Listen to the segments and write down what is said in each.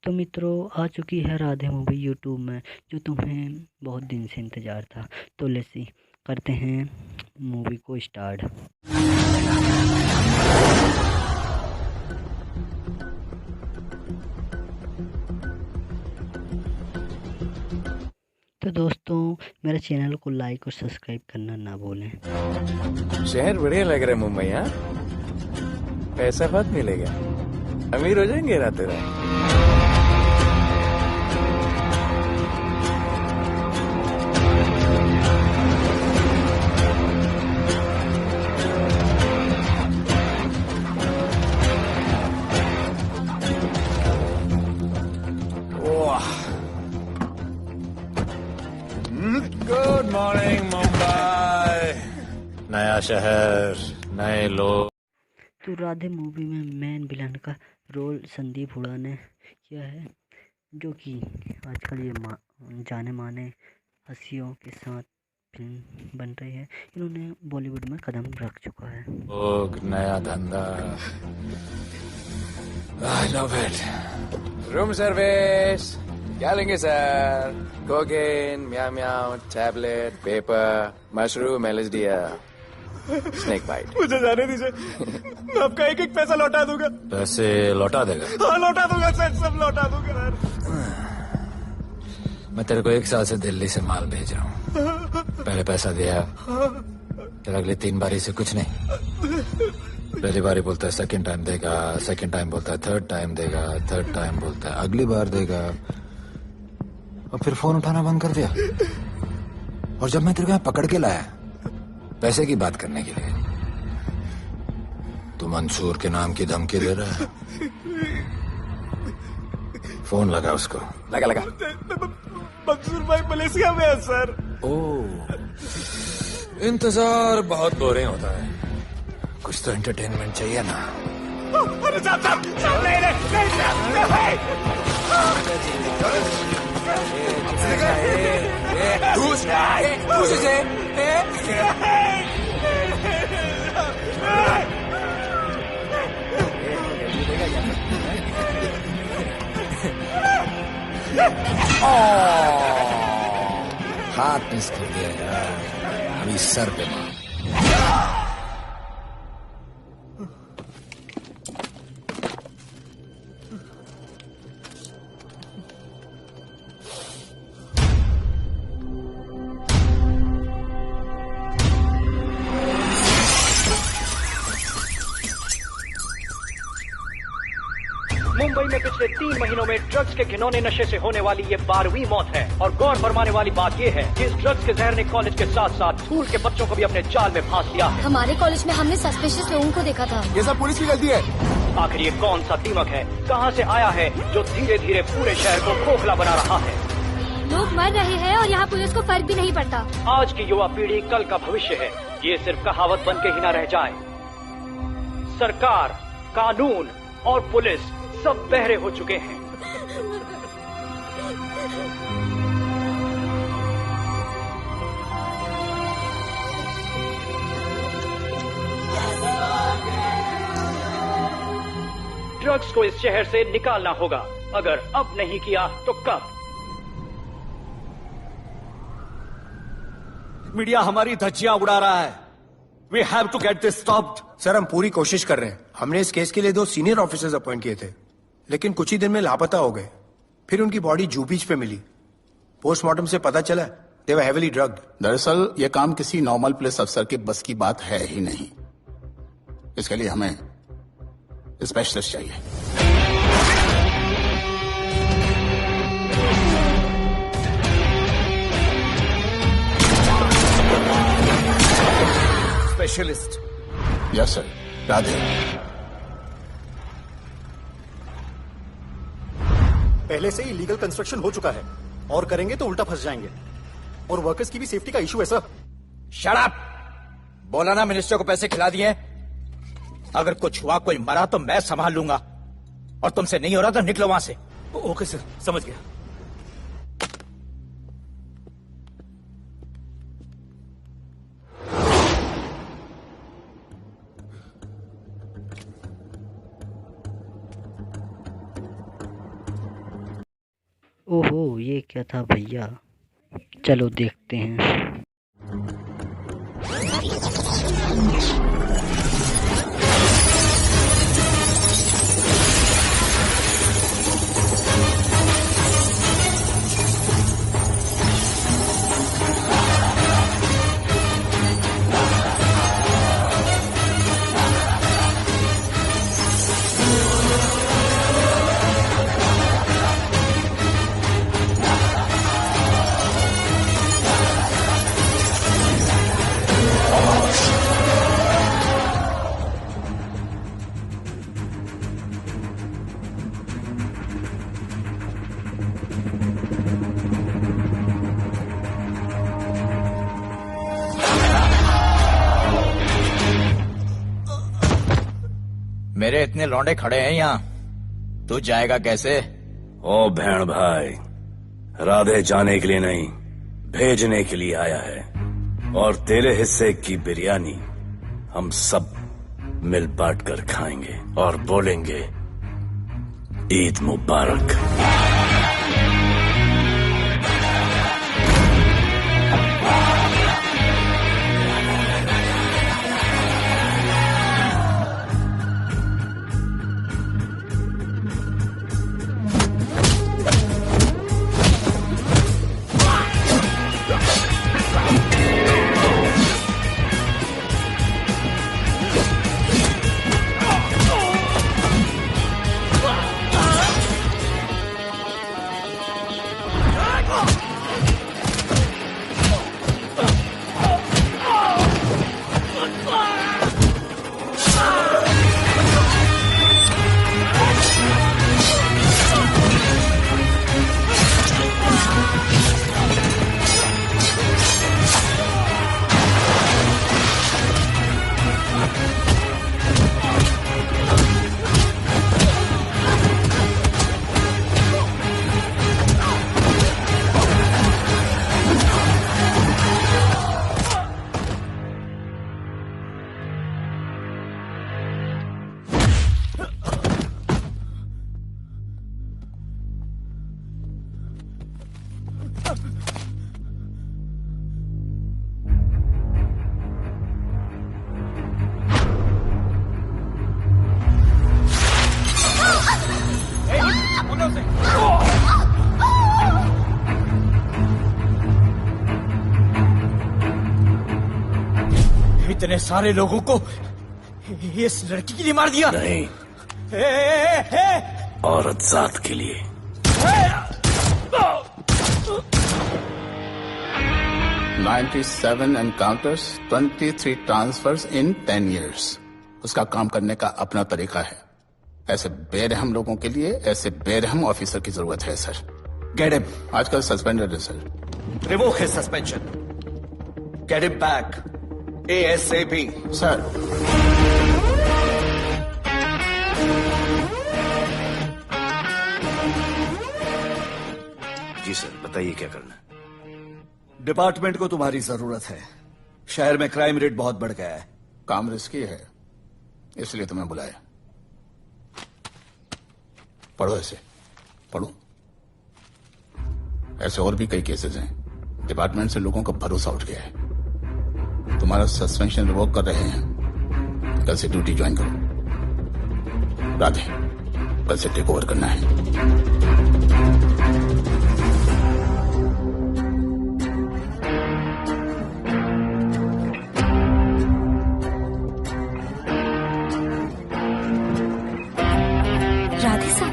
तो मित्रों, आ चुकी है राधे मूवी यूट्यूब में, जो तुम्हें बहुत दिन से इंतज़ार था। तो लेट्स करते हैं मूवी को स्टार्ट। तो दोस्तों, मेरे चैनल को लाइक और सब्सक्राइब करना ना भूलें। शहर बढ़िया लग रहा है मुंबई। हाँ, पैसा बहुत मिलेगा, अमीर हो जाएंगे रातों रात। गुड मॉर्निंग मुंबई, नया शहर, नए लोग। तो राधे मूवी में मेन विलन का रोल संदीप हुडा ने किया है, जो कि आजकल ये जाने माने हस्तियों के साथ फिल्म बन रही है। इन्होंने बॉलीवुड में कदम रख चुका है। लोग, नया धंधा, I love it. Room service क्या लेंगे sir? Cocaine, meow meow, tablet, paper, mushroom, LSD, snake bite. मुझे जाने दीजिए, मैं आपका एक एक पैसा लौटा दूंगा। पैसे लौटा देगा? हाँ, लौटा दूंगा सर, सब लौटा दूंगा सर। मैं तेरे को 1 साल से दिल्ली से माल भेज रहा हूँ। पहले पैसा दिया, फिर अगली 3 बारी से कुछ नहीं। पहली बारी बोलता है सेकंड टाइम देगा, सेकंड टाइम बोलता है थर्ड टाइम देगा, थर्ड टाइम बोलता है अगली बार देगा, और फिर फोन उठाना बंद कर दिया। और जब मैं तेरे को यहाँ पकड़ के लाया पैसे की बात करने के लिए, तो मंसूर के नाम की धमकी दे रहा है। फोन लगा उसको। लगा लगा। मंसूर भाई मलेशिया में है सर। ओह, इंतजार बहुत बोरिंग होता है, कुछ तो एंटरटेनमेंट चाहिए ना। अरे साहब साहब साहब, नहीं नहीं नहीं साहब, हाथ मिस कर दिया यार, अभी सर पे मार। मुंबई में पिछले 3 महीनों में ड्रग्स के घिनौने नशे से होने वाली ये 12वीं मौत है। और गौर फरमाने वाली बात ये है कि इस ड्रग्स के जहर ने कॉलेज के साथ साथ स्कूल के बच्चों को भी अपने जाल में फांस लिया है। हमारे कॉलेज में हमने सस्पिशियस लोगों को देखा था। ये सब पुलिस की गलती है। आखिर ये कौन सा दीमक है, कहां से आया है, जो धीरे धीरे पूरे शहर को खोखला बना रहा है? लोग मर रहे हैं और यहाँ पुलिस को फर्क भी नहीं पड़ता। आज की युवा पीढ़ी कल का भविष्य है, ये सिर्फ कहावत बन के ही न रह जाए। सरकार, कानून और पुलिस सब बहरे हो चुके हैं। ड्रग्स को इस शहर से निकालना होगा। अगर अब नहीं किया तो कब? मीडिया हमारी धज्जियां उड़ा रहा है। We have to get this stopped. Sir, हम पूरी कोशिश कर रहे हैं। हमने इस केस के लिए 2 सीनियर ऑफिसर्स अपॉइंट किए थे, लेकिन कुछ ही दिन में लापता हो गए। फिर उनकी बॉडी जू बीच पे मिली। पोस्टमार्टम से पता चला they were heavily drugged. दरअसल यह काम किसी नॉर्मल पुलिस अफसर के बस की बात है ही नहीं। इसके लिए हमें स्पेशलिस्ट चाहिए। स्पेशलिस्ट? Yes sir. राधे, पहले से ही लीगल कंस्ट्रक्शन हो चुका है, और करेंगे तो उल्टा फंस जाएंगे। और वर्कर्स की भी सेफ्टी का इशू है सर। Shut up! बोला ना मिनिस्टर को पैसे खिला दिए। अगर कुछ हुआ, कोई मरा तो मैं संभाल लूंगा, और तुमसे नहीं हो रहा तो निकलो वहां से। ओके सर, समझ गया। ओहो, ये क्या था भैया? चलो देखते हैं। मेरे इतने लौंडे खड़े हैं यहाँ, तू जाएगा कैसे? ओ बहन भाई, राधे जाने के लिए नहीं, भेजने के लिए आया है। और तेरे हिस्से की बिरयानी हम सब मिल बांट कर खाएंगे और बोलेंगे ईद मुबारक। इतने सारे लोगों को इस लड़की के लिए मार दिया? नहीं, औरत जात के लिए। $97 encounters, 23 transfers in 10 years. उसका काम करने का अपना तरीका है। ऐसे बेरहम लोगों के लिए ऐसे बेरहम ऑफिसर की जरूरत है सर। Get him. आजकल सस्पेंडेड है sir. Revoke his suspension. Get him back ASAP। Sir, जी सर, बताइए क्या करना है। डिपार्टमेंट को तुम्हारी जरूरत है। शहर में क्राइम रेट बहुत बढ़ गया है। काम रिस्की है, इसलिए तुम्हें बुलाया। पढ़ो ऐसे, पढ़ो। ऐसे और भी कई केसेस हैं। डिपार्टमेंट से लोगों का भरोसा उठ गया है। तुम्हारा सस्पेंशन रिवोक कर रहे हैं। कल से ड्यूटी ज्वाइन करो। राधे, कल से टेक ओवर करना है। राधे सर।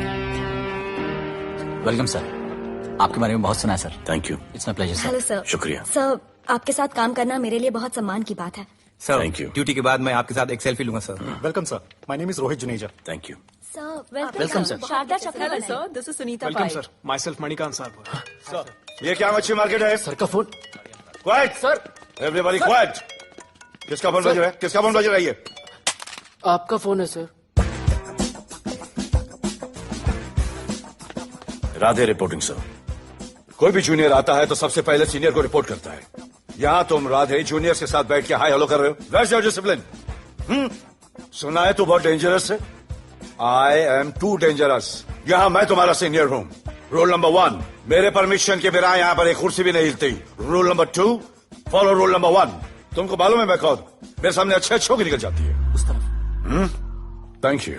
वेलकम सर, आपके बारे में बहुत सुना है sir. Thank you. It's my pleasure sir. Hello sir. शुक्रिया सर, आपके साथ काम करना मेरे लिए बहुत सम्मान की बात है। Sir, thank you. ड्यूटी के बाद मैं आपके साथ एक सेल्फी लूंगा sir. Welcome sir, my name is Rohit Juneja. Thank you. Sir, welcome sir. Sharda Chakraborty sir, this is Sunita welcome sir, myself Manikant sir. Sir, ये क्या मच्छी मार्केट है? सर का फोन। Quiet sir, everybody quiet. किसका फोन बज रहा है? किसका फोन बज रहा है ये? आपका फोन है सर। Radhe reporting sir. कोई भी जूनियर आता है तो सबसे पहले सीनियर को रिपोर्ट करता है। यहाँ तुम राधे जूनियर के साथ बैठ के हाई हेलो कर रहे हो। Where's your discipline? सुना है तू बहुत डेंजरस है। I am too dangerous. यहाँ मैं तुम्हारा सीनियर हूँ। रूल नंबर 1, मेरे परमिशन के बिना यहाँ पर एक कुर्सी भी नहीं हिलती। Rule number 2, follow rule number 1। तुमको मालूम है मैं कौन? मेरे सामने अच्छे अच्छों की निकल जाती है। उस तरफ। Thank you.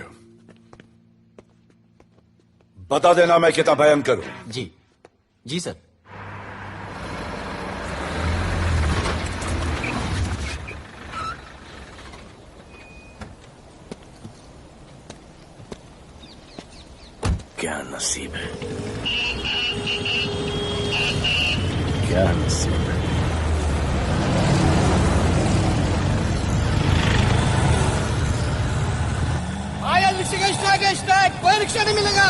बता देना मैं कितना भयंकर हूं। जी जी सर। क्या नसीब है, क्या नसीब है। आया रिक्शा के स्टैक, कोई रिक्शा नहीं मिलेगा।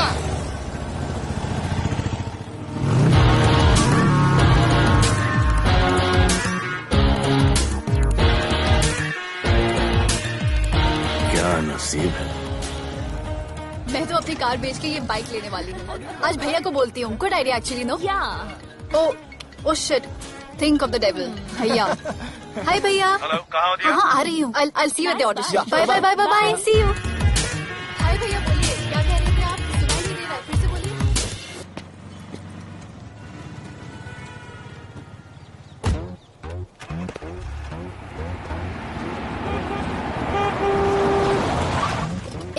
क्या नसीब है। मैं तो अपनी कार बेच के ये बाइक लेने वाली हूँ। आज भैया को बोलती हूँ। Good idea actually, no? Oh shit, think of the devil. भैया, हाय भैया। हेलो, कहाँ हो दिया? हाँ, आ रही हूँ। I'll see you at the audition. Bye bye bye bye bye, see you. Hi भैया, बोलिए क्या कह रहे थे आप? सुनाई नहीं दे रहा है, फिर से बोलिए।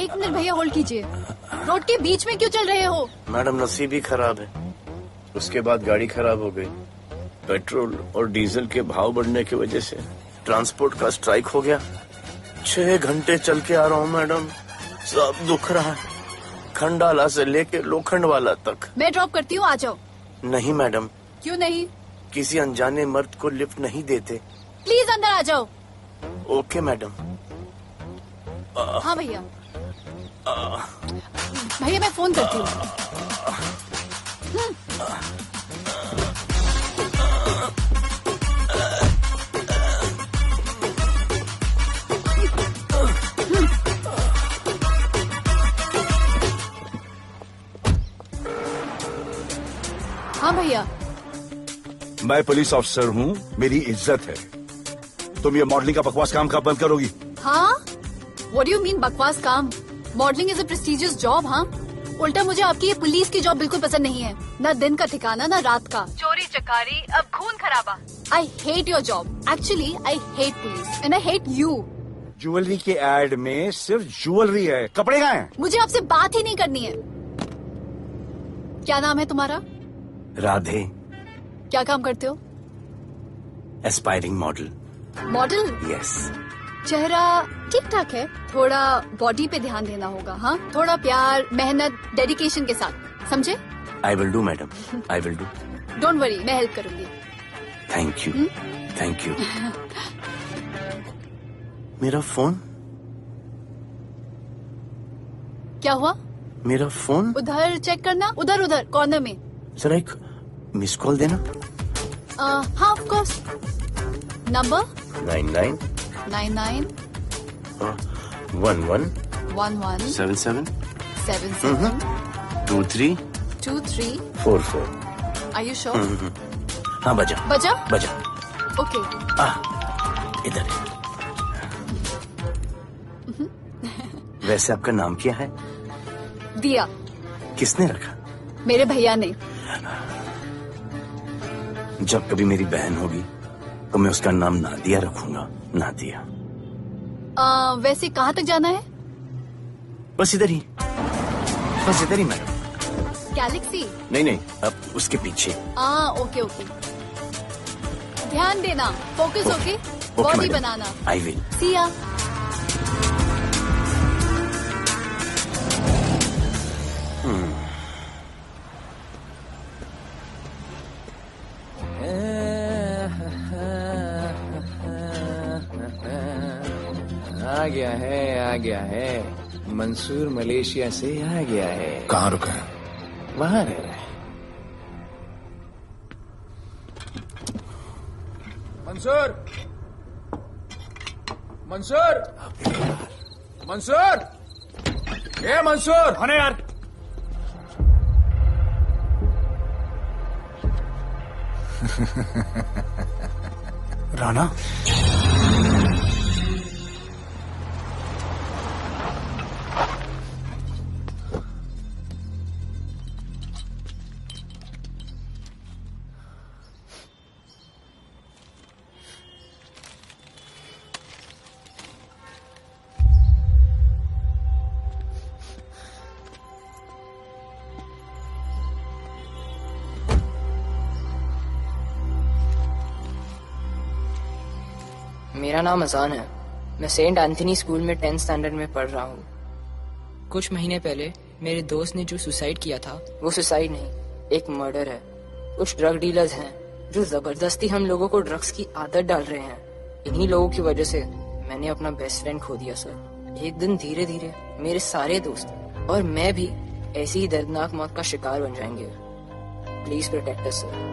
एक मिनट भैया, होल्ड कीजिए। रोड के बीच में क्यों चल रहे हो? मैडम नसीब ही खराब है। उसके बाद गाड़ी खराब हो गई। पेट्रोल और डीजल के भाव बढ़ने की वजह से ट्रांसपोर्ट का स्ट्राइक हो गया। 6 घंटे चल के आ रहा हूँ मैडम, सब दुख रहा है, खंडाला से लेके लोखंडवाला तक। मैं ड्रॉप करती हूँ, आ जाओ। नहीं मैडम। क्यों नहीं? किसी अनजाने मर्द को लिफ्ट नहीं देते। प्लीज अंदर आ जाओ। Okay madam. हाँ भैया। भैया मैं फोन करती हूँ। हाँ भैया। मैं पुलिस ऑफिसर हूँ, मेरी इज्जत है। तुम ये मॉडलिंग का बकवास काम कब बंद करोगी? हाँ? What do you mean बकवास काम? Modelling is a prestigious job. हाँ, उल्टा मुझे आपकी ये पुलिस की जॉब बिल्कुल पसंद नहीं है। ना दिन का ठिकाना, ना रात का। चोरी चकारी, अब खून खराबा। I hate your job. Actually, I hate police and I hate you. Jewellery के एड में सिर्फ ज्वेलरी है, कपड़े कहाँ हैं? मुझे आपसे बात ही नहीं करनी है। क्या नाम है तुम्हारा? राधे। क्या काम करते हो? Aspiring model. मॉडल? यस। चेहरा ठीक ठाक है, थोड़ा बॉडी पे ध्यान देना होगा। हाँ, थोड़ा प्यार, मेहनत, डेडिकेशन के साथ, समझे? I will do madam, I will do. Don't worry, मैं हेल्प करूंगी। Thank you, thank you. मेरा फोन? क्या हुआ? मेरा फोन? उधर चेक करना, उधर उधर कॉर्नर में। जरा एक मिस कॉल देना। हाँ of course. Number 99 99 11 11 77 77 23 23 44। Are you sure? हाँ बजा बजा? बजा। ओके। इधर। वैसे आपका नाम क्या है? दिया। किसने रखा? मेरे भैया ने। जब कभी मेरी बहन होगी तो मैं उसका नाम नादिया रखूंगा। नादिया। वैसे कहाँ तक जाना है? बस इधर ही, बस इधर ही मैडम। गैलेक्सी? नहीं नहीं, अब उसके पीछे। Okay okay. ध्यान देना, फोकस ओके। बॉडी बनाना। I will. See ya. आ गया है। मंसूर मलेशिया से आ गया है। कहाँ रुका है? वहाँ रह रहा है। मंसूर, मंसूर, मंसूर, ए मंसूर। आने यार। राणा, मेरा नाम अजान है। मैं सेंट एंथनी स्कूल में 10th स्टैंडर्ड में पढ़ रहा हूँ। कुछ महीने पहले मेरे दोस्त ने जो सुसाइड किया था, वो सुसाइड नहीं, एक मर्डर है। कुछ ड्रग डीलर्स हैं जो जबरदस्ती हम लोगों को ड्रग्स की आदत डाल रहे हैं। इन्हीं लोगों की वजह से मैंने अपना बेस्ट फ्रेंड खो दिया सर। एक दिन धीरे धीरे मेरे सारे दोस्त और मैं भी ऐसी ही दर्दनाक मौत का शिकार बन जाएंगे। Please protect us sir.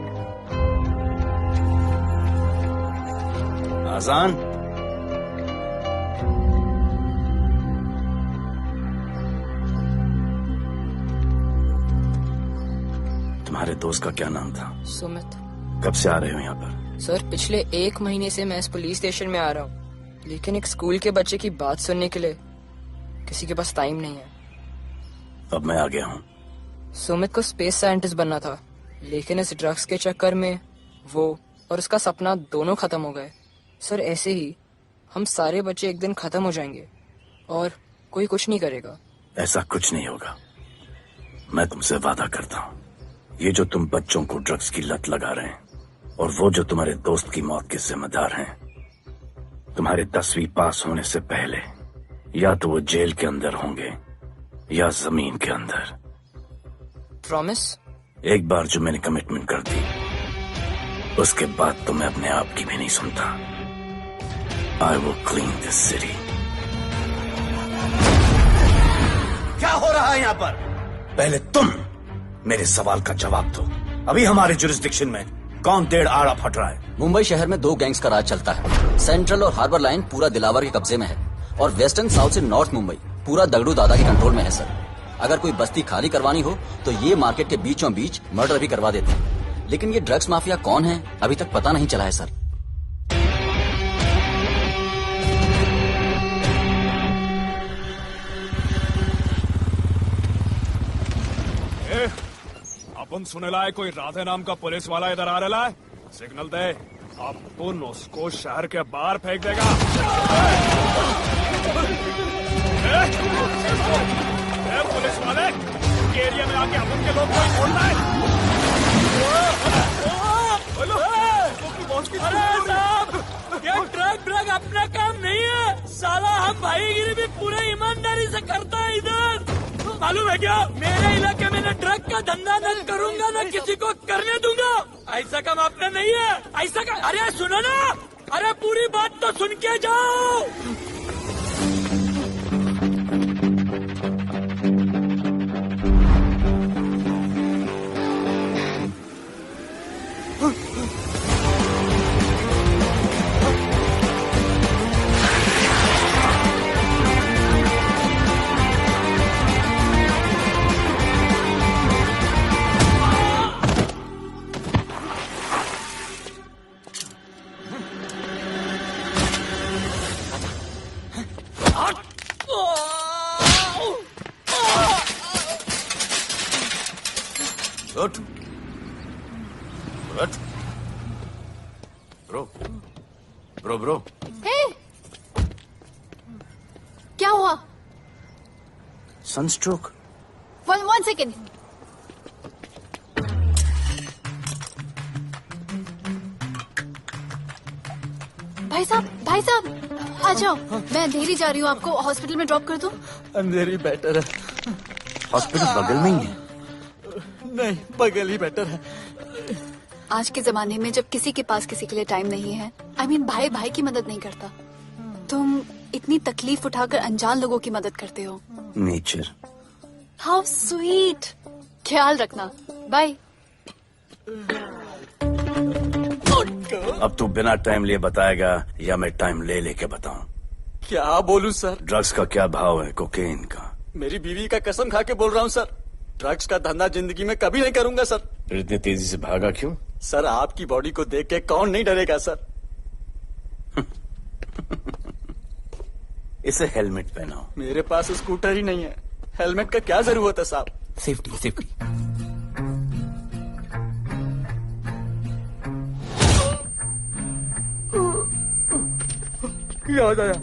Azaan, तुम्हारे दोस्त का क्या नाम था? सुमित। कब से आ रहे हो यहाँ पर? सर पिछले 1 महीने से मैं इस पुलिस स्टेशन में आ रहा हूँ, लेकिन एक स्कूल के बच्चे की बात सुनने के लिए किसी के पास टाइम नहीं है। अब मैं आ गया हूँ। सुमित को स्पेस साइंटिस्ट बनना था, लेकिन इस ड्रग्स के चक्कर में वो और उसका सपना दोनों खत्म हो गए। सर ऐसे ही हम सारे बच्चे एक दिन खत्म हो जाएंगे और कोई कुछ नहीं करेगा। ऐसा कुछ नहीं होगा, मैं तुमसे वादा करता हूँ। ये जो तुम बच्चों को ड्रग्स की लत लगा रहे हैं और वो जो तुम्हारे दोस्त की मौत के जिम्मेदार हैं, तुम्हारे 10वीं पास होने से पहले या तो वो जेल के अंदर होंगे या जमीन के अंदर। प्रॉमिस? एक बार जो मैंने कमिटमेंट कर दी, उसके बाद तो मैं अपने आप की भी नहीं सुनता। I will clean this city. क्या हो रहा है यहाँ पर? पहले तुम मेरे सवाल का जवाब दो। अभी हमारे जुरिस्डिक्शन में कौन डेढ़ आड़ा फट रहा है? मुंबई शहर में 2 गैंग्स का राज चलता है। सेंट्रल और हार्बर लाइन पूरा दिलावर के कब्जे में है और वेस्टर्न साउथ से नॉर्थ मुंबई पूरा दगड़ू दादा के कंट्रोल में है सर। अगर कोई बस्ती खाली करवानी हो तो ये मार्केट के बीचों बीच मर्डर भी करवा देते हैं। लेकिन ये ड्रग्स माफिया कौन है अभी तक पता नहीं चला है सर। अपन सुनेला है कोई राधे नाम का पुलिस वाला इधर आ रहा है। सिग्नल दे, अपन उसको शहर के बाहर फेंक देगा। पुलिस वाले एरिया में आके अपन के लोग कोई बोलता है। अरे साहब, ये ड्रग अपना काम नहीं है। साला हम भाईगिरी भी पूरे ईमानदारी से करता है इधर। मालूम है क्या, मेरे इलाके में न ड्रग का धंधा न करूंगा न किसी को करने दूंगा। ऐसा काम आपने नहीं है। ऐसा का, अरे सुनो ना, अरे पूरी बात तो सुन के जाओ। ब्रो क्या हुआ? सनस्ट्रोक। One second. भाई साहब आ जाओ। मैं अंधेरी जा रही हूँ, आपको हॉस्पिटल में ड्रॉप कर दूं? अंधेरी बेटर है। हॉस्पिटल बगल में ही है? नहीं, बगल ही बेटर है। आज के जमाने में जब किसी के पास किसी के लिए टाइम नहीं है, I mean, भाई भाई की मदद नहीं करता। तुम इतनी तकलीफ उठाकर अनजान लोगों की मदद करते हो। नेचर। How sweet. ख्याल रखना। बाय। अब तू बिना टाइम लिए बताएगा या मैं टाइम ले लेके बताऊं? क्या बोलूं सर? ड्रग्स का क्या भाव है कोकेन का? मेरी बीवी का कसम खा के बोल रहा हूँ सर, ड्रग्स का धंधा जिंदगी में कभी नहीं करूंगा सर। फिर इतनी तेजी से भागा क्यों? सर आपकी बॉडी को देख के कौन नहीं डरेगा सर। इसे हेलमेट पहनाओ। मेरे पास स्कूटर ही नहीं है, हेलमेट का क्या जरूरत है साहब? सेफ्टी। याद आया,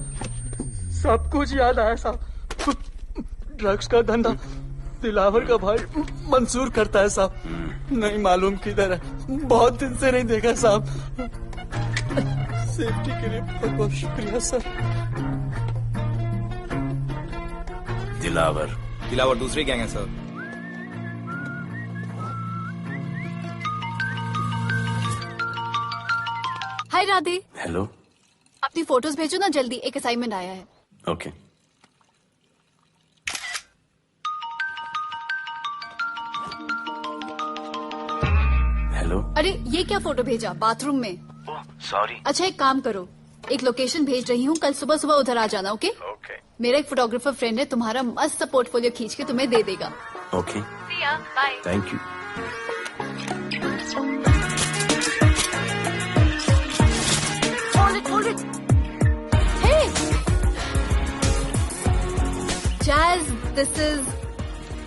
सब कुछ याद आया साहब। ड्रग्स का धंधा दिलावर का भाई मंसूर करता है साहब। नहीं मालूम किधर है, बहुत दिन से नहीं देखा साहब। सेफ्टी के लिए बहुत बहुत शुक्रिया सर। दिलावर दूसरी गैंग है सर। हाय राधे। हेलो। अपनी फोटोज भेजो ना जल्दी, एक असाइनमेंट आया है। ओके। हेलो। अरे ये क्या फोटो भेजा बाथरूम में? सॉरी। अच्छा एक काम करो, एक लोकेशन भेज रही हूँ, कल सुबह सुबह उधर आ जाना। ओके? मेरा एक फोटोग्राफर फ्रेंड है, तुम्हारा मस्त सा पोर्टफोलियो खींच के तुम्हें दे देगा। Okay. See ya, bye। Thank you. Hold it। Hey, Jazz, this is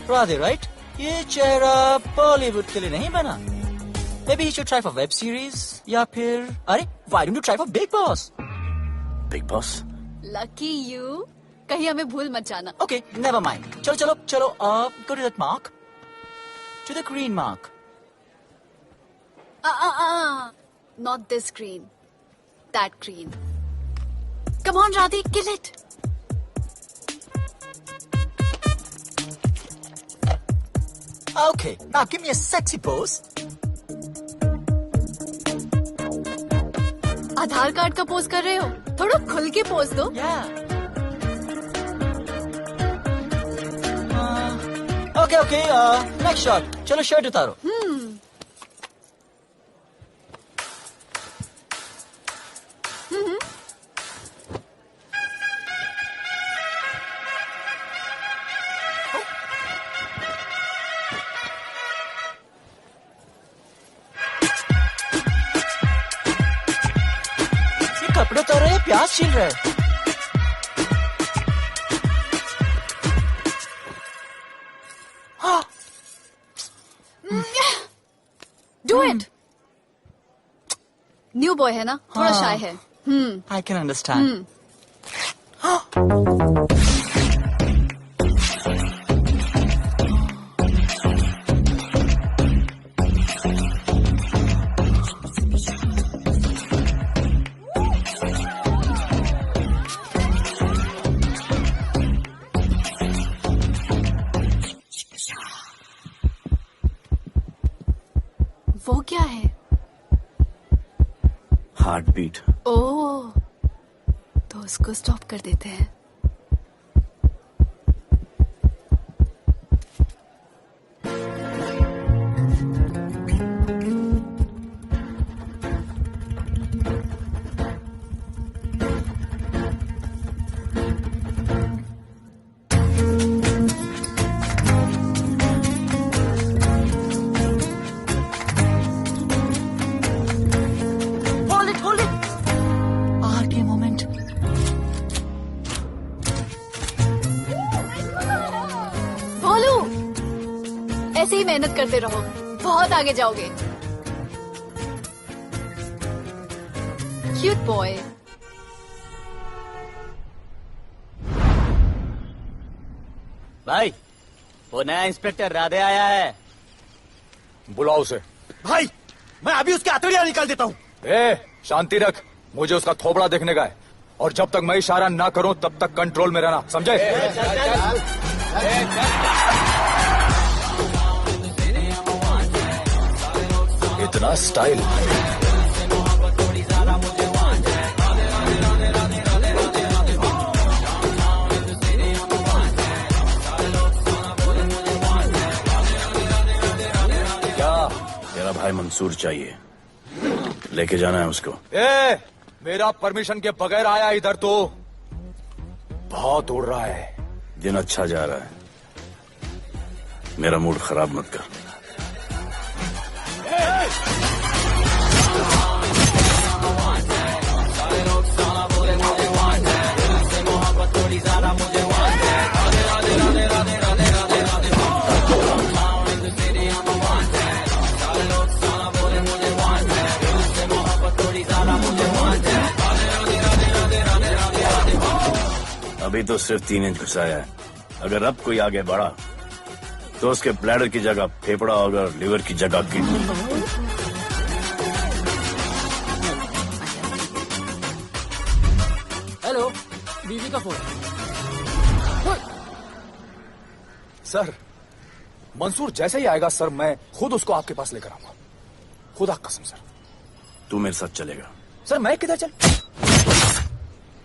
Radhe, right? ये चेहरा बॉलीवुड के लिए नहीं बना। Maybe he should try for web series या फिर अरे why don't you try for Big Boss? Big Boss? lucky you। कहीं हमें भूल मत जाना। Okay, never mind। चलो, go to that mark, to the green mark। Not this green, that green। Come on, Radhi, kill it। Okay, now give me a sexy pose। Aadhaar card का pose कर रहे हो, थोड़ा खुल के pose दो। Okay, next shot। चलो shirt उतारो। ये कपड़े उतार रहे हैं, प्याज छील रहे हैं। Do it। न्यू बॉय है ना, थोड़ा शाय है। I can understand। वो क्या है? Heart beat. ओह, तो उसको स्टॉप कर देते हैं। ऐसे ही मेहनत करते रहो, बहुत आगे जाओगे। Cute boy. भाई, वो नया इंस्पेक्टर राधे आया है। बुलाओ उसे। भाई, मैं अभी उसकी हथौड़ियां निकाल देता हूँ। शांति रख, मुझे उसका थोबड़ा देखने का है, और जब तक मैं इशारा ना करूं तब तक कंट्रोल में रहना, समझे? इतना स्टाइल। क्या? तेरा भाई मंसूर चाहिए, लेके जाना है उसको। मेरा परमिशन के बगैर आया इधर तो बहुत उड़ रहा है। दिन अच्छा जा रहा है, मेरा मूड खराब मत कर। अभी तो सिर्फ 3 इंच घुसाया है, अगर अब कोई आगे बढ़ा तो उसके ब्लैडर की जगह फेफड़ा होगा और लिवर की जगह किडनी। बीवी का फोन। सर, मंसूर जैसे ही आएगा सर, मैं खुद उसको आपके पास लेकर आऊंगा, खुदा कसम सर। तू मेरे साथ चलेगा? सर मैं किधर चल,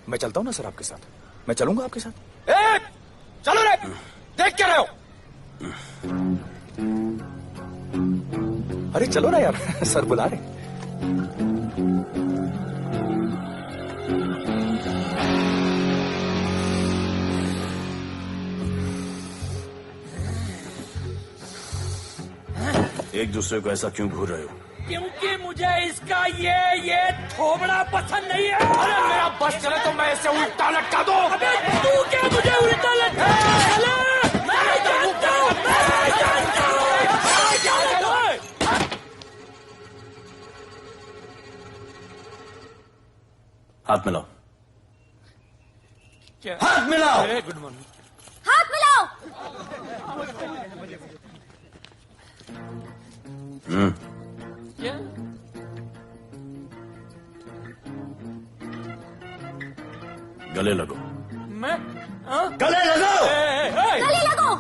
मैं चलता हूं ना सर आपके साथ, मैं चलूंगा आपके साथ। ए, चलो रे, देख क्या रहे हो? अरे चलो ना यार, सर बुला रहे। एक दूसरे को ऐसा क्यों घूर रहे हो? क्योंकि मुझे इसका ये थोबड़ा पसंद नहीं है। अरे मेरा बस चले तो मैं इसे उल्टा लटका दूं। अबे तू क्या मुझे उल्टा लटका? मैं जानता हूं। हाथ मिलाओ। हाथ मिलाओ। Good morning. हाथ मिलाओ। क्या? गले लगो। मैं? गले लगाओ। गले लगो।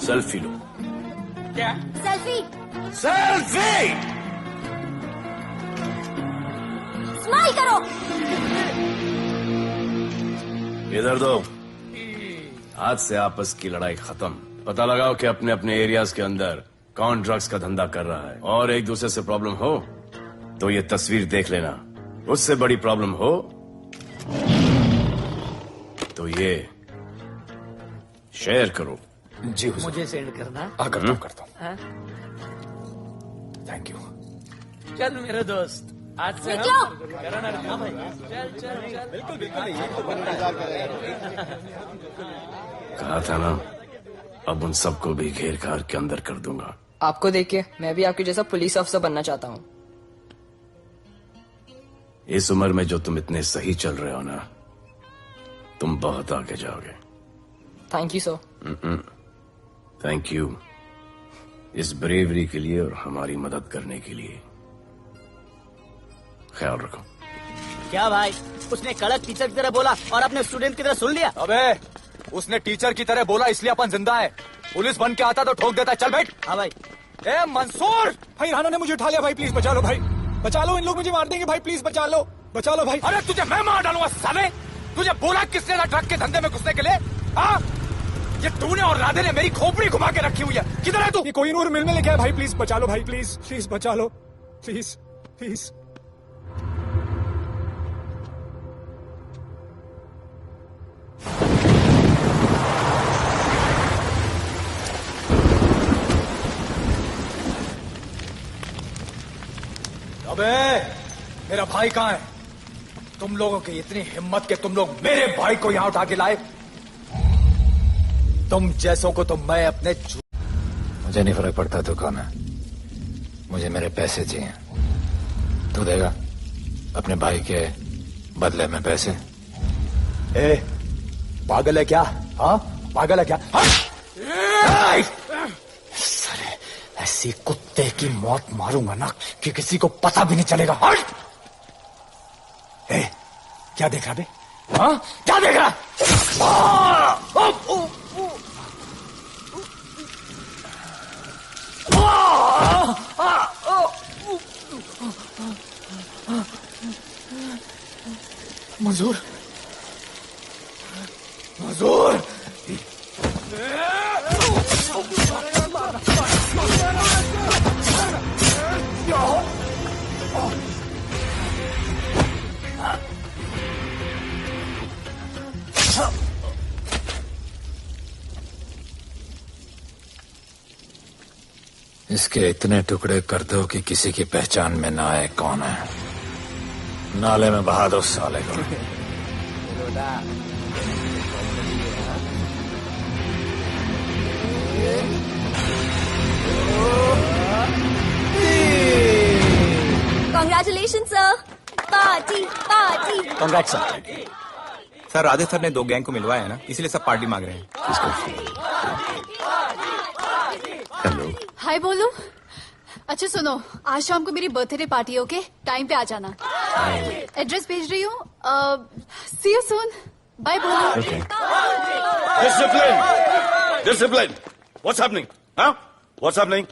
सेल्फी लो। क्या? सेल्फी। सेल्फी। स्माइल करो। इधर दो। आज से आपस की लड़ाई खत्म। पता लगाओ कि अपने अपने एरियाज के अंदर कौन ड्रग्स का धंधा कर रहा है, और एक दूसरे से प्रॉब्लम हो तो ये तस्वीर देख लेना। उससे बड़ी प्रॉब्लम हो तो ये शेयर करो। जी हुजूर। मुझे सेंड करना। करता हूँ। हाँ? Thank you. चल मेरे दोस्त, आज से निकलो। हाँ भाई, चल चल चल। बिल्कुल कहा था ना, अब उन सबको भी घेर घार के अंदर कर दूंगा। आपको देख के मैं भी आपके जैसा पुलिस अफसर बनना चाहता हूँ। इस उम्र में जो तुम इतने सही चल रहे हो ना, तुम बहुत आगे जाओगे। Thank you sir. Thank you इस ब्रेवरी के लिए और हमारी मदद करने के लिए। ख्याल रखो। क्या भाई, उसने कड़क टीचर की तरह बोला और अपने स्टूडेंट की तरह सुन लिया? अबे उसने टीचर की तरह बोला इसलिए अपन जिंदा है। पुलिस बन के आता तो ठोक देता। चल बैठ। हाँ भाई। ए मंसूर भाई, राना ने मुझे उठा लिया भाई, प्लीज बचा लो भाई, बचा लो, इन लोग मुझे मार देंगे भाई, प्लीज बचा लो भाई। अरे तुझे मैं मार डालूंगा साले। तुझे बोला किसने था ड्रग के धंधे में घुसने के लिए? हाँ, ये तूने और राधे ने मेरी खोपड़ी घुमा के रखी हुई है। किधर है तू? ये कोई नूर मिल में लेके आया भाई, प्लीज बचा लो भाई, प्लीज प्लीज बचा लो, प्लीज प्लीज। अबे मेरा भाई कहाँ है? तुम लोगों की इतनी हिम्मत के तुम लोग मेरे भाई को यहाँ उठा के लाए। तुम जैसों को तो मैं अपने मुझे नहीं फर्क पड़ता तू कौन है, मुझे मेरे पैसे चाहिए। तू देगा अपने भाई के बदले में पैसे? ए, पागल है क्या? हाँ पागल है क्या? हाँ? साले ऐसी कुत्ते की मौत मारूंगा ना कि किसी को पता भी नहीं चलेगा। हट! ए, क्या देख रहा बे? हाँ क्या देख रहा? मंजूर, मंजूर। इसके इतने टुकड़े कर दो कि किसी की पहचान में ना आए कौन है। नाले में बहा दो साले को। Congratulation sir, party party. Congrats sir. Sir Radhe sir ने 2 गैंग को मिलवाया है ना, इसलिए सब पार्टी मांग रहे हैं। हेलो। हाय बोलो। अच्छा सुनो, आज शाम को मेरी बर्थडे पार्टी, ओके? टाइम पे आ जाना। एड्रेस भेज रही हूँ, See you soon. Bye, Bolu. Okay. Discipline. What's happening? Huh? What's happening?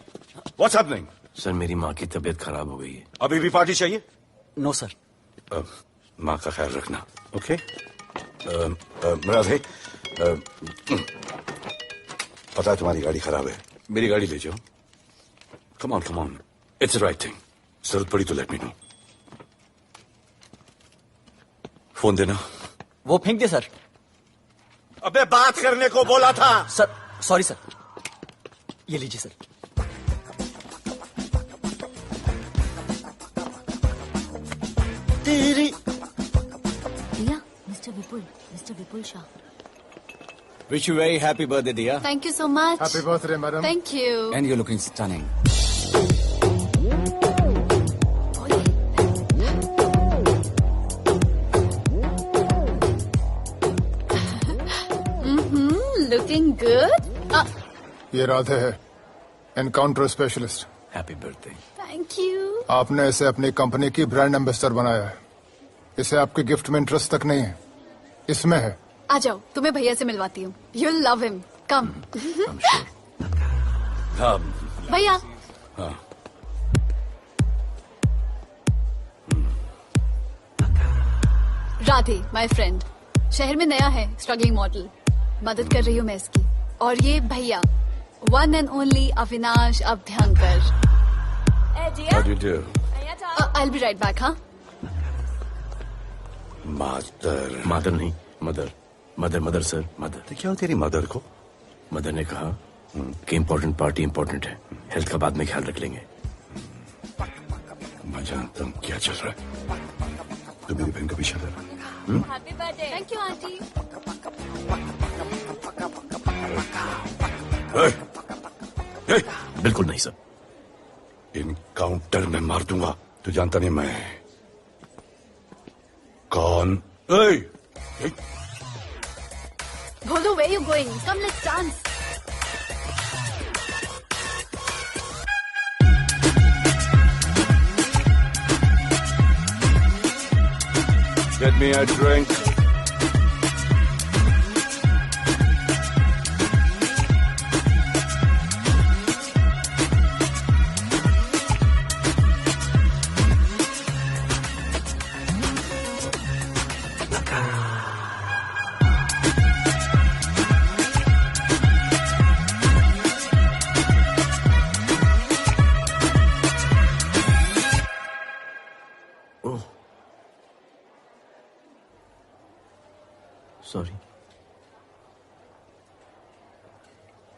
What's happening? Sir मेरी माँ की तबीयत खराब हो गई है। अभी भी पार्टी चाहिए? No sir. माँ का ख्याल रखना, ओके? राधे, पता है तुम्हारी गाड़ी खराब है, मेरी गाड़ी ले जाओ। Come on, it's the right thing. जरूरत पड़ी तो लेट मी नो। फोन देना। वो फेंक दे सर। अबे बात करने को बोला था। Sir sorry sir. ये लीजिए सर। तेरी दिया, mister Vipul Shah. Wish you very happy birthday, Diya. Thank you so much. Happy birthday, madam. Thank you. And you're looking stunning. Looking good. ये राधे है, encounter specialist. Happy birthday. Thank you. आपने इसे अपनी company की brand ambassador बनाया है। इसे आपके गिफ्ट में इंटरेस्ट तक नहीं है, इसमें है। आ जाओ, तुम्हें भैया से मिलवाती हूँ। You'll love him. Come. हाँ। भैया। हाँ। Radhe, my friend. शहर में नया है, स्ट्रगलिंग मॉडल। मदद कर रही हूँ मैं इसकी। और ये भैया, one and only Avinash Abhyankar. How do you do? I'll be right back, हाँ? मदर नहीं, मदर सर, मदर। तो क्या हो तेरी मदर को? मदर ने कहा कि इम्पोर्टेंट पार्टी इम्पोर्टेंट है, हेल्थ का बाद में ख्याल रख लेंगे। मैं जानता हूँ क्या चल रहा है। तो मेरी बहन का भी शादी है। Happy birthday. Thank you, auntie. बिल्कुल नहीं सर। इनकाउंटर में मार दूंगा। तू जानता नहीं मैं कौन? Bolu, where you going? Come, let's dance. Get me a drink. Sorry.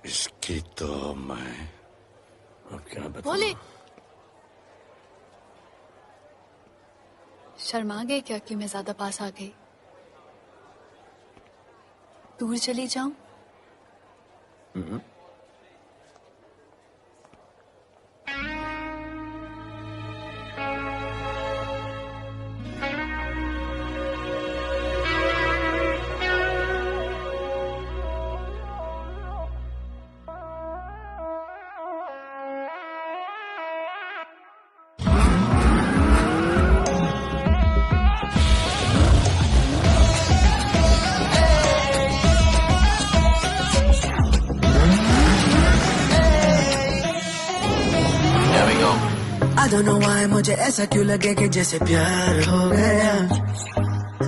इसकी तो मैं अब क्या बताऊं? बोले। शर्मा गए क्या कि मैं ज्यादा पास आ गई? दूर चली जाऊं? I don't know why मुझे ऐसा क्यों लगे कि जैसे प्यार हो गया।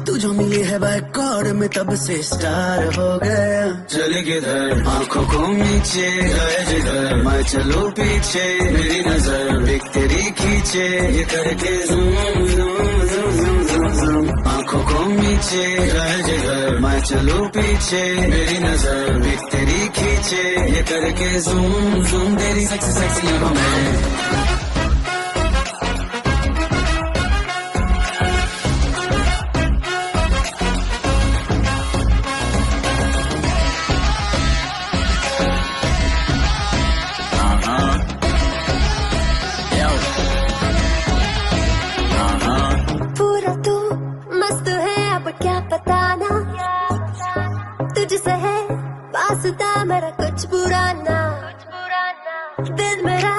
तू जो मिली है बाय गॉड में तब से स्टार हो गया। चले किधर आंखों को नीचे गए जिधर मैं चलूं पीछे मेरी नजर एक तेरी खींचे ये करके zoom zoom zoom zoom zoom. आंखों को नीचे गए जिधर मैं चलूं पीछे मेरी नजर एक तेरी खींचे ये करके ज़ूम ज़ूम। तेरी सेक्सी सेक्सी आंखों में मेरा कुछ बुरा ना दिल मेरा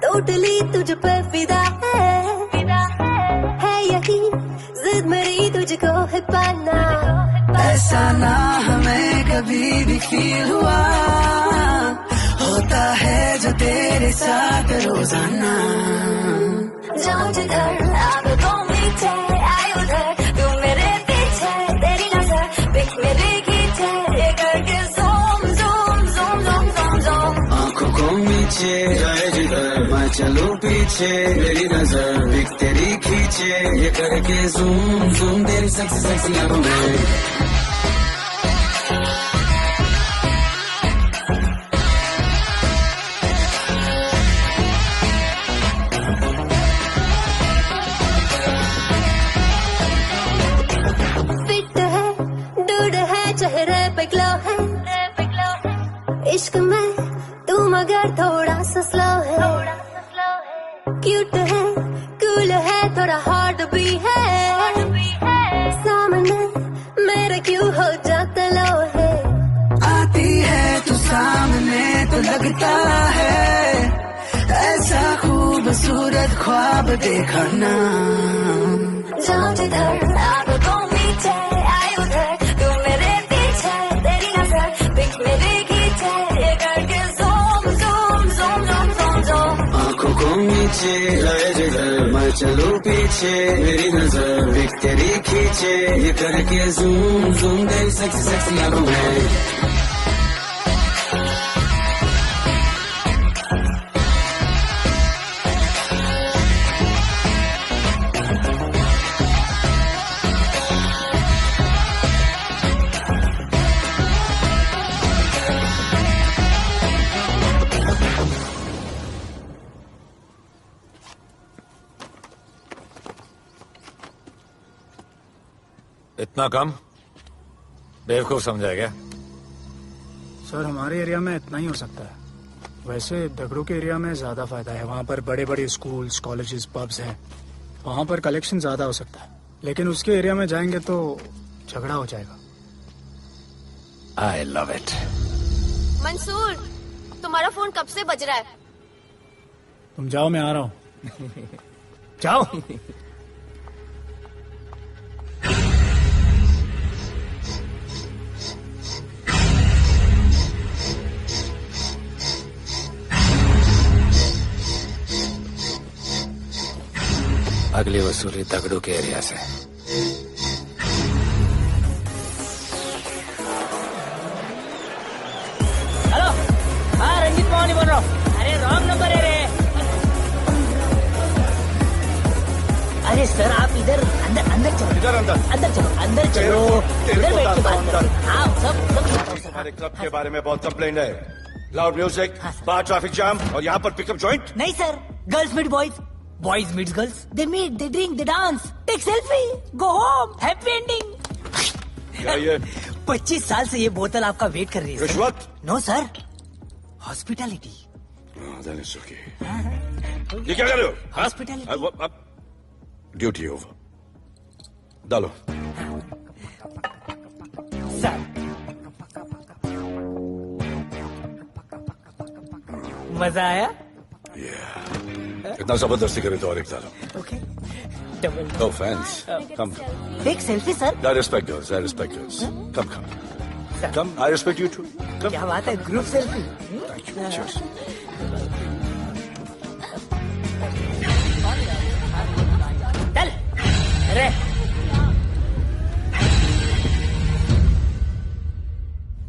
टोटली तुझ पे फिदा है यही जिद मेरी तुझको रोहित पाना, ऐसा ना हमें कभी भी फील हुआ, होता है जो तेरे साथ रोजाना। जाऊं जिधर आंखों मीठे आए उधर, तू मेरे पीछे तेरी नजर पिक मेरी खींचे, ये करके zoom zoom zoom zoom zoom zoom. आंखों को नीचे जाए जिधर मैं चलूं पीछे, मेरी नजर पिक तेरी खींचे, ये करके ज़ूम ज़ूम तेरी सेक्सी सेक्सी आंखों में। चेहरे पे ग्लो है, इश्क में तू मगर थोड़ा सा स्लो है, क्यूट है कूल है थोड़ा हार्ड भी है, सामने मेरे क्यों हो जाता लो है, आती है तू सामने तो लगता है ऐसा खूबसूरत ख्वाब देखा ना। जाऊं जिधर आंखों मीठे आए उधर, तू मेरे पीछे तेरी नजर पिक मेरी खींचे, ये करके zoom zoom zoom zoom zoom zoom. आंखों को नीचे जाए जिधर मैं चलूं पीछे, मेरी नजर पिक तेरी खींचे, ये करके ज़ूम ज़ूम तेरी सेक्सी सेक्सी आंखों में। इतना कम बेवकूफ समझा क्या? सर हमारे एरिया में इतना ही हो सकता है, वैसे दगड़ों के एरिया में ज्यादा फायदा है, वहाँ पर बड़े बड़े स्कूल्स कॉलेजेस पब्स हैं, वहाँ पर कलेक्शन ज्यादा हो सकता है, लेकिन उसके एरिया में जाएंगे तो झगड़ा हो जाएगा। आई लव इट। मंसूर तुम्हारा फोन कब से बज रहा है? तुम जाओ मैं आ रहा हूँ। जाओ। अगली वसूली दगड़ू के एरिया से। हेलो, हाँ रंजीत मोहन बोल रहा हूँ। अरे रॉन्ग नंबर है रे। अरे सर आप इधर अंदर अंदर चलो, इधर अंदर अंदर चलो, अंदर चलो, इधर बैठ के बात करो। आप सब हमारे क्लब के बारे में बहुत कंप्लेंट है, लाउड म्यूजिक, बाहर ट्रैफिक जाम और यहाँ पर पिकअप जॉइंट। नहीं sir, girls meet boys, boys meet girls, they meet, they drink, they dance, take selfie, go home, happy ending. क्या ये 25 साल से ये बोतल आपका वेट कर रही है। रिश्वत? No sir, hospitality. ये क्या कर रहे हो? हॉस्पिटैलिटी। ड्यूटी ओवर, डालो। सर मजा आया? इतना जबरदस्ती करे तो और एक डालो। Okay. Double. No offense. Come. Take selfie, sir. I respect yours. I respect yours. Come, come. Come. I respect you too. Come. क्या बात है? Group selfie. Thank you. Cheers. चल. अरे.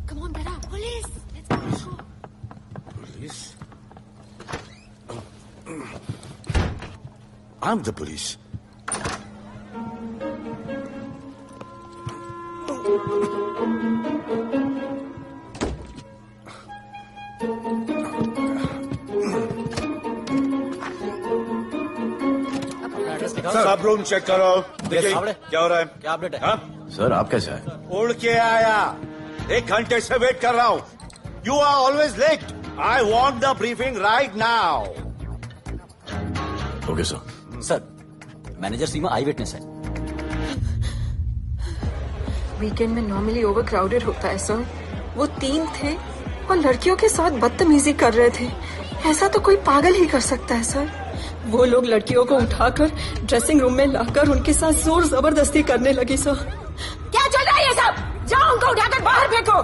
Come on, Bera. Police. Let's go. Police? I'm the police. सब room check करो, देखिए क्या हो रहा है। क्या अपडेट है? हाँ? सर आप कैसे आए? उड़ के आया, 1 घंटे से वेट कर रहा हूँ। You are always late. I want the briefing right now. Okay sir. Sir manager Seema eyewitness है। वीकेंड में नॉर्मली ओवर क्राउडेड होता है सर, वो 3 थे और लड़कियों के साथ बदतमीजी कर रहे थे। ऐसा तो कोई पागल ही कर सकता है सर। वो लोग लड़कियों को उठाकर ड्रेसिंग रूम में लाकर उनके साथ जोर जबरदस्ती करने लगी सर। जाओ उनको उठाकर बाहर फेंको।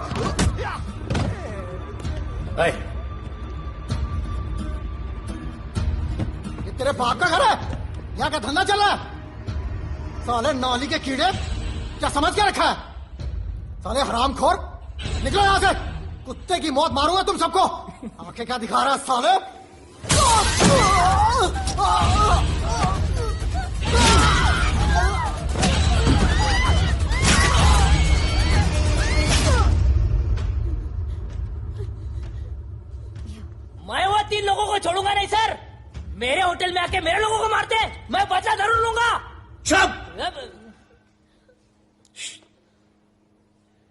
ये तेरे बाप का घर है? यहाँ का धंधा चल रहा है? साले नौली के कीड़े, क्या समझ के रखा है? साले हरामखोर, निकलो यहाँ से। कुत्ते की मौत मारूंगा तुम सबको। आंखें क्या दिखा रहा है साले? मैं वो 3 लोगों को छोड़ूंगा नहीं सर। मेरे होटल में आके मेरे लोगों को मारते, मैं बदला जरूर लूंगा। चुप!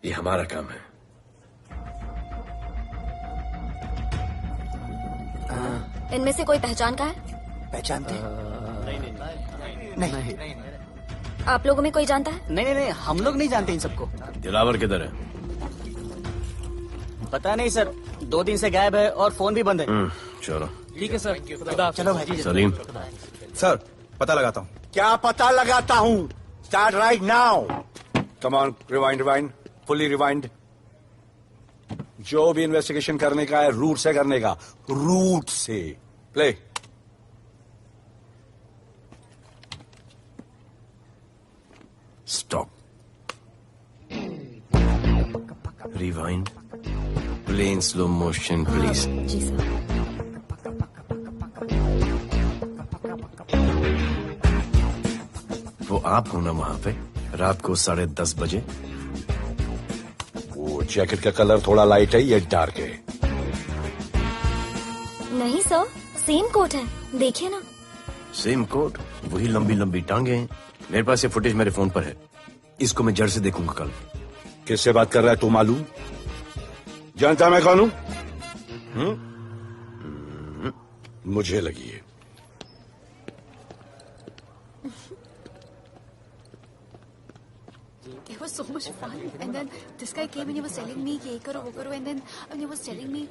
ये हमारा काम है। इनमें से कोई पहचान का है? पहचानते? नहीं। आप लोगों में कोई जानता है? नहीं, हम लोग नहीं जानते इन सबको। दिलावर किधर है? पता नहीं सर, 2 दिन से गायब है और फोन भी बंद है। चलो ठीक है सर, चलो भाई। सलीम। सर पता लगाता हूँ। क्या पता लगाता हूँ? Start right now. Come on, rewind, fully rewind. जो भी इन्वेस्टिगेशन करने का है रूट से करने का, रूट से। Play. Stop. Rewind. Play in slow motion please. जी सर। वो आप हो ना वहां पे रात को 10:30 बजे? वो जैकेट का कलर थोड़ा लाइट है, ये डार्क है। नहीं सर, सेम कोट है, देखिए ना। सेम कोट, वही लंबी लंबी टांगे हैं। मेरे पास ये फुटेज मेरे फोन पर है, इसको मैं जड़ से देखूंगा कल। किससे बात कर रहा है तू? मालूम? जानता मैं कौन हूं? मुझे लगी है। It was so much fun, and then this guy came and he was telling me ये करो वो करो, and then he was telling me,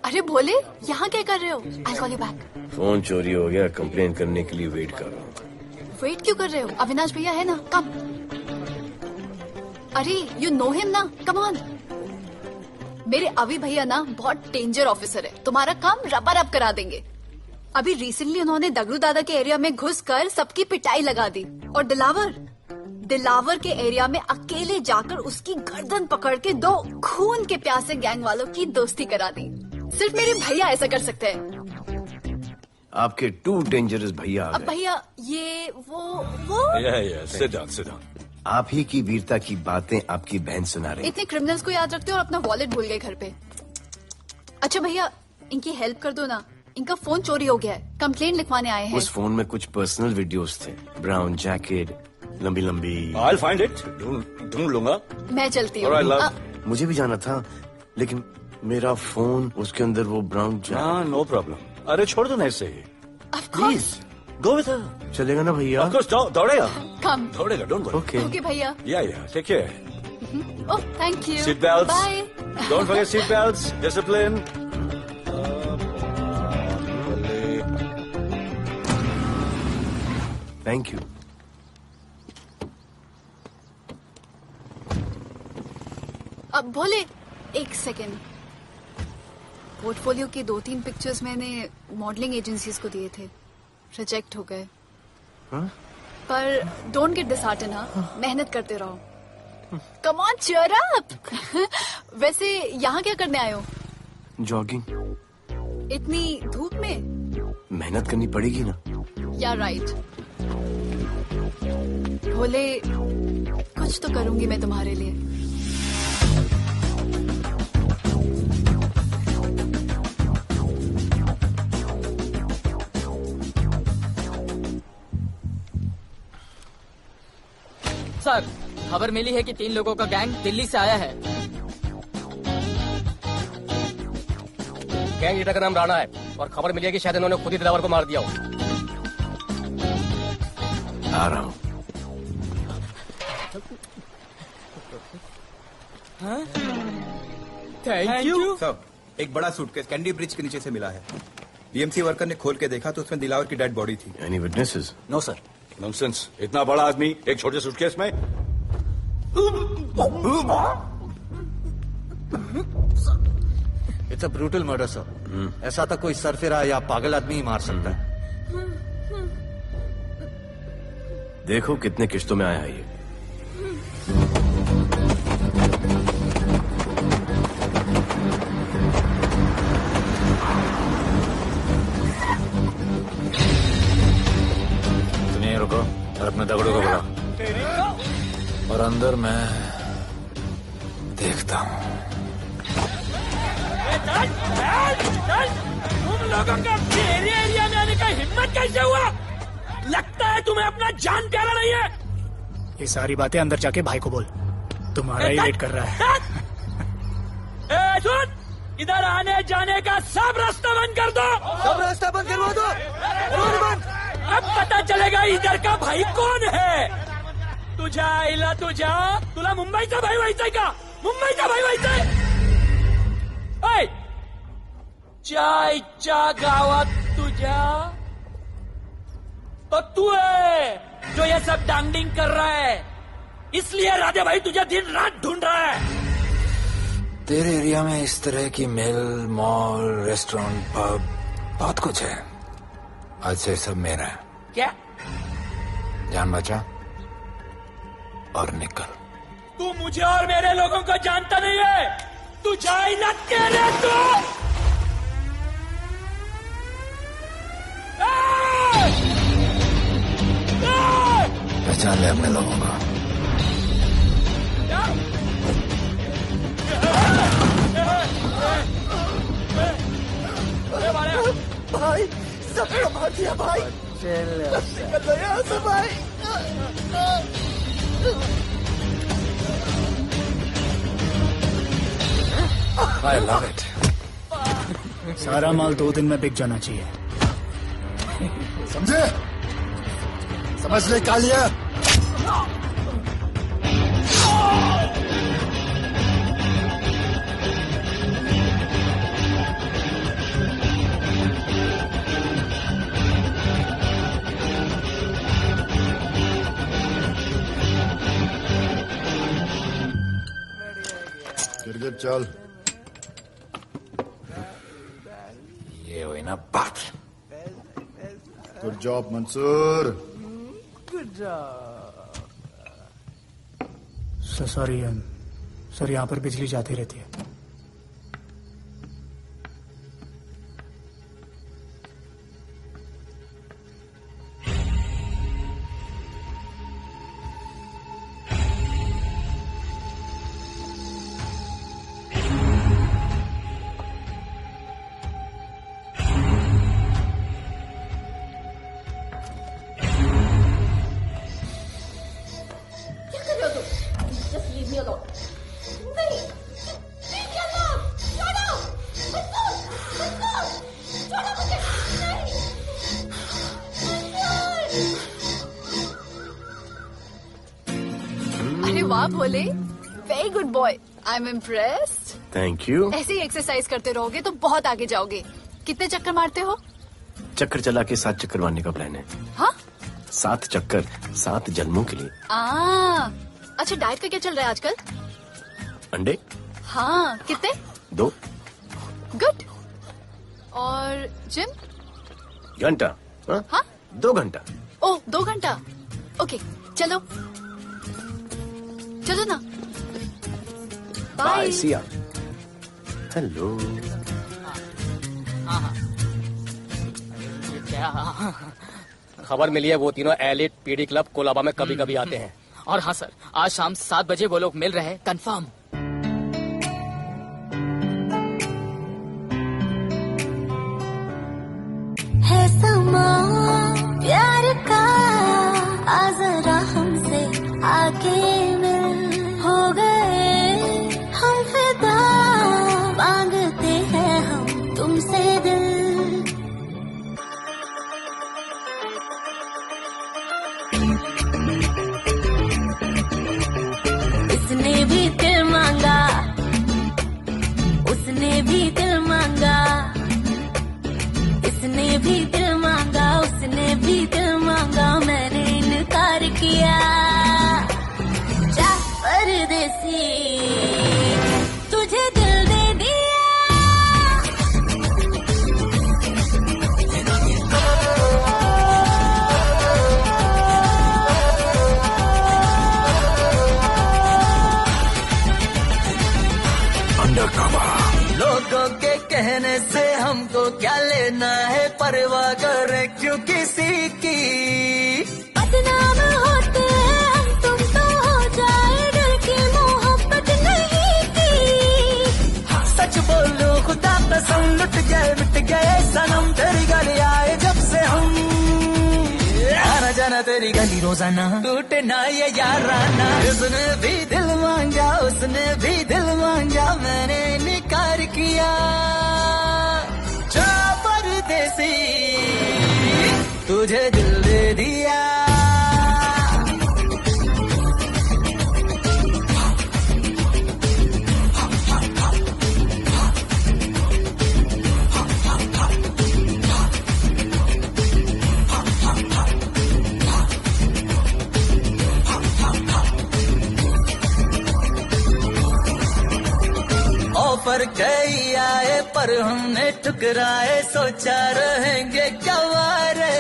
अरे भोले यहाँ क्या कर रहे हो? I'll call you back. Phone चोरी हो गया, कंप्लेन करने के लिए वेट कर रहा हूँ। वेट क्यों कर रहे हो? अविनाश भैया है ना, कम। अरे यू नो हिम ना, कम ऑन। मेरे अभी भैया ना बहुत डेंजर ऑफिसर है, तुम्हारा काम रबर अप करा देंगे। अभी रिसेंटली उन्होंने दगड़ू दादा के एरिया में घुसकर सबकी पिटाई लगा दी, और दिलावर के एरिया में अकेले जाकर उसकी गर्दन पकड़ के 2 खून के प्यासे गैंग वालों की दोस्ती करा दी। सिर्फ मेरे भैया ऐसा कर सकते हैं। आपके 2 डेंजरस भैया आ अब गए। भैया ये वो सिट डाउन। आप ही की वीरता की बातें आपकी बहन सुना रही। इतने क्रिमिनल्स को याद रखते हो और अपना वॉलेट भूल गए घर पे। अच्छा भैया इनकी हेल्प कर दो ना, इनका फोन चोरी हो गया है, कंप्लेंट लिखवाने आए हैं। उस फोन में कुछ पर्सनल वीडियोस थे, ब्राउन जैकेट, लंबी लंबी। I'll find it, ढूंढ लूंगा। मैं चलती हूँ। मुझे भी जाना था, लेकिन मेरा फोन, उसके अंदर वो ब्राउन जैकेट। हाँ, नो प्रॉब्लम। अरे छोड़ दो ना इसे। Please go with her. चलेगा ना भैया? Of course, दौड़ेगा। कम। दौड़ेगा, डोंट वरी। ओके भैया। Yeah, take care. Oh thank you. Seat belts. Bye. Don't forget seat belts. Discipline. Thank you. अब भोले एक सेकेंड, पोर्टफोलियो के 2-3 पिक्चर्स मैंने मॉडलिंग एजेंसीज को दिए थे, रिजेक्ट हो गए। पर डोंट गेट डिसहार्टन, हाँ, मेहनत करते रहो। Come on cheer up. वैसे यहाँ क्या करने आए हो? जॉगिंग। इतनी धूप में? मेहनत करनी पड़ेगी ना। या राइट। भोले कुछ तो करूंगी मैं तुम्हारे लिए। सर खबर मिली है कि 3 लोगों का गैंग दिल्ली से आया है। गैंग लीडर का नाम राणा है और खबर मिली है कि शायद इन्होंने खुद ही दिलावर को मार दिया हो। आ रहा हूँ। Thank you. सर एक बड़ा सूटकेस कैंडी ब्रिज के नीचे से मिला है। बीएमसी वर्कर ने खोल के देखा तो उसमें दिलावर की डेड बॉडी थी। Any witnesses? No sir. Nonsense, इतना बड़ा आदमी एक छोटे सूटकेस में? It's a brutal murder sir. ऐसा तो कोई सरफिरा या पागल आदमी ही मार सकता है। देखो कितने किश्तों में आया है ये। सुनिए, रुको और अपने दगड़ों को बुलाओ और अंदर मैं देखता हूँ। तुम लोगों का मेरे एरिया में आने का हिम्मत कैसे हुआ? लगता है तुम्हें अपना जान प्यारा नहीं है। ये सारी बातें अंदर जाके भाई को बोल, तुम्हारा ही वेट कर रहा है। ए, सुन, इधर आने जाने का सब रास्ता बंद कर दो। सब रास्ता बंद करवा दो। अब पता चलेगा इधर का भाई कौन है। तुला मुंबईचा भाई व्हायचाय का? मुंबईचा भाई व्हायचाय? चायच्या गावात तुझ्या तो तू है जो ये सब डांगडिंग कर रहा है, इसलिए राधे भाई तुझे दिन रात ढूंढ रहा है। तेरे एरिया में इस तरह की मिल, मॉल, रेस्टोरेंट, पब बहुत कुछ है। आज से सब मेरा है। क्या? जान बचा और निकल। तू मुझे और मेरे लोगों को जानता नहीं है। तू जाए ना तेरे तो पहचान ले अपने लोगों को। भाई सबको मार दिया भाई। निकल लो यहाँ से भाई। I love it. सारा माल 2 दिन में बिक जाना चाहिए। समझे? समझ ले कालिया। गिरगिट चल। ये हुई ना बात। Good job Mansoor. Sorry sir, यहाँ पर बिजली जाती रहती है। वाह Bhole, very good boy. I am impressed. Thank you. ऐसे ही एक्सरसाइज करते रहोगे तो बहुत आगे जाओगे। कितने चक्कर मारते हो? चक्कर चला के 7 चक्कर मारने का प्लान है। हाँ? 7 चक्कर 7 जन्मों के लिए। अच्छा, डाइट का क्या चल रहा है आजकल? अंडे? हाँ, कितने? 2। गुड। और जिम? घंटा। हाँ? 2 घंटा। ओह, 2 घंटा। ओके, चलो चलो ना। बाय, सी या। हेलो। खबर मिली है वो तीनों एलिट पीडी क्लब कोलाबा में कभी कभी आते हैं। और हाँ सर, आज शाम 7 बजे वो लोग मिल रहे हैं, कंफर्म। है समा प्यार का, आ जरा हमसे आके हो गए हम फिदा, मांगते हैं हम तुमसे दिल। इसने भी दिल मांगा, उसने भी दिल मांगा, इसने भी दिल मांगा, उसने भी दिल मांगा, मैंने इनकार किया। जा पर ना है परवाह करे क्यों किसी की। बदनाम होते हैं हम तुम तो हो जाए दिल की मोहब्बत नहीं की। सच बोलो खुदा कसम लुट गए मिट गए सनम तेरी गली आए जब से हम। आना जाना तेरी गली रोजाना टूटे ना ये याराना। उसने भी दिल मांगा उसने भी दिल मांगा मैंने निकार किया। जा परदेसी तुझे दिल दे दिया। ऑफर कई आए पर हमने ठुकराए सोचा रहेंगे गवारे।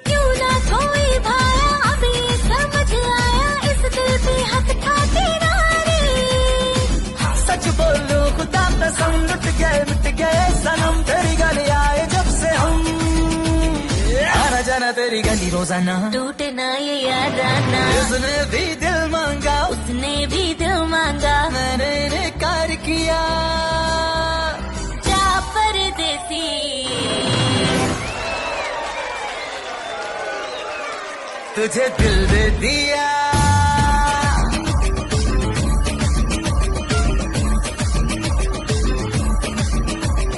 क्यों ना कोई भाया अभी समझ आया इस दिल पे हक था तेरा रे। सच बोलो खुदा कसम लुट गए मिट गए सनम तेरी गली आए जब से हम। आना जाना तेरी गली रोजाना टूटे ना ये याराना। उसने भी दिल मांगा उसने भी दिल मांगा मैंने इनकार किया। जा परदेसी तुझे दिल दे दिया।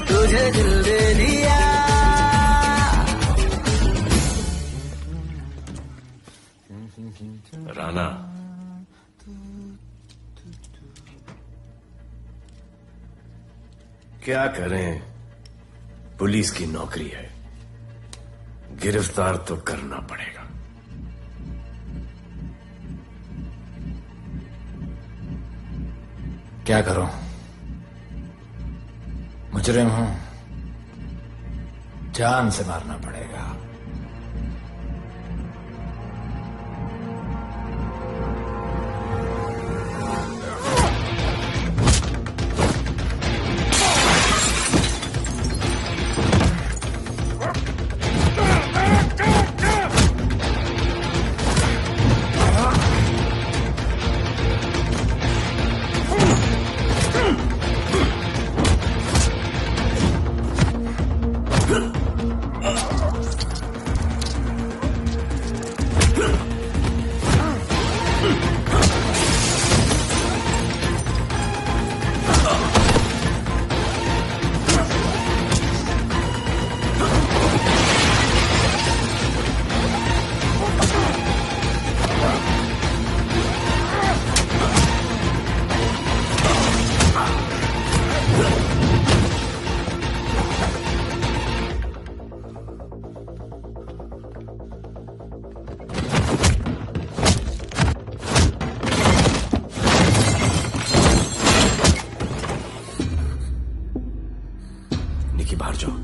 तुझे दिल दे दिया। राना क्या करें, पुलिस की नौकरी है, गिरफ्तार तो करना पड़ेगा। क्या करूं, मुजरिम हूं, जान से मारना पड़ेगा। निकी बाहर जाओ।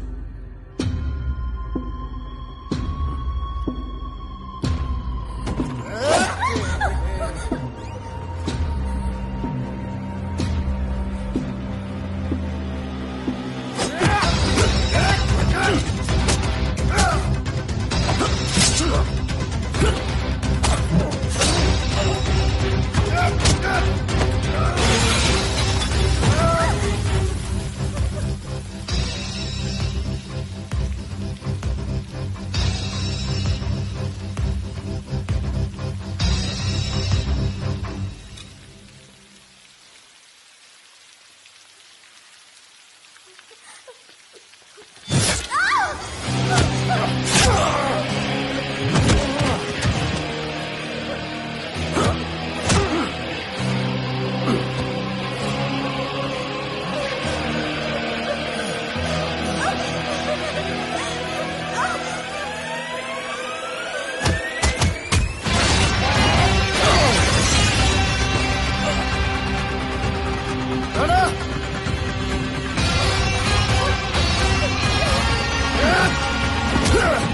Yeah!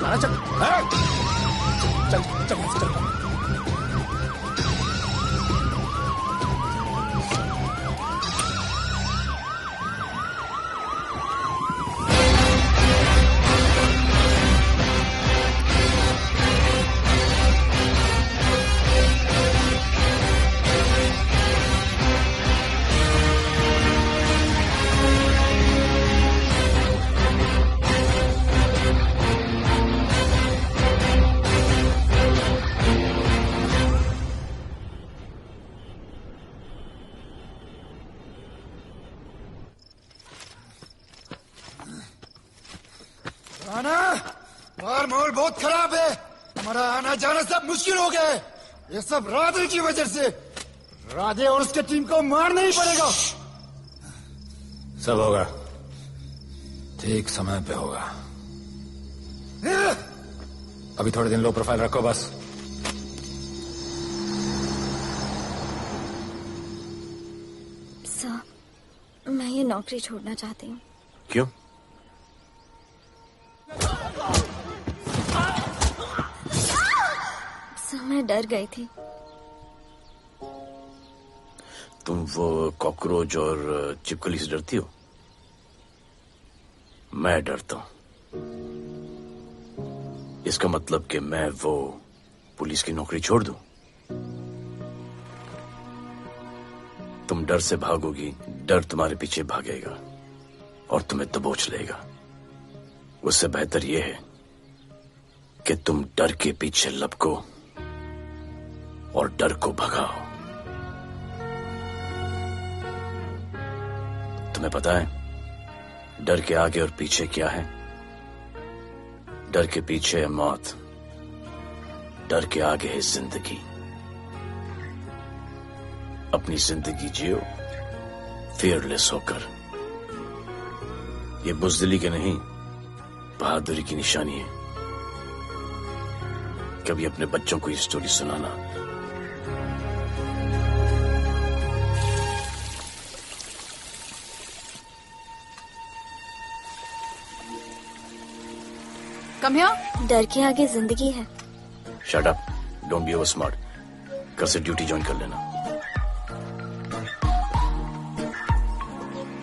राणा चल चल चल चल माहौल बहुत खराब है। हमारा आना जाना सब मुश्किल हो गया है। ये सब राधे की वजह से। राधे और उसके टीम को मारना ही पड़ेगा। सब होगा, ठीक समय पे होगा। अभी थोड़े दिन लो प्रोफाइल रखो बस। सर, मैं ये नौकरी छोड़ना चाहती हूँ। क्यों? सर, मैं डर गई थी। तुम वो कॉकरोच और चिपकली से डरती हो? मैं डरता हूं। इसका मतलब कि मैं वो पुलिस की नौकरी छोड़ दूं? तुम डर से भागोगी, डर तुम्हारे पीछे भागेगा और तुम्हें दबोच लेगा। उससे बेहतर यह है कि तुम डर के पीछे लपको और डर को भगाओ। तुम्हें पता है डर के आगे और पीछे क्या है? डर के पीछे है मौत, डर के आगे है जिंदगी। अपनी जिंदगी जियो फियरलेस होकर। ये बुज़दिली के नहीं, बहादुरी की निशानी है। कभी अपने बच्चों को ये स्टोरी सुनाना। Come here. डर के आगे जिंदगी है। Shut up, don't be over smart. कल से ड्यूटी ज्वाइन कर लेना।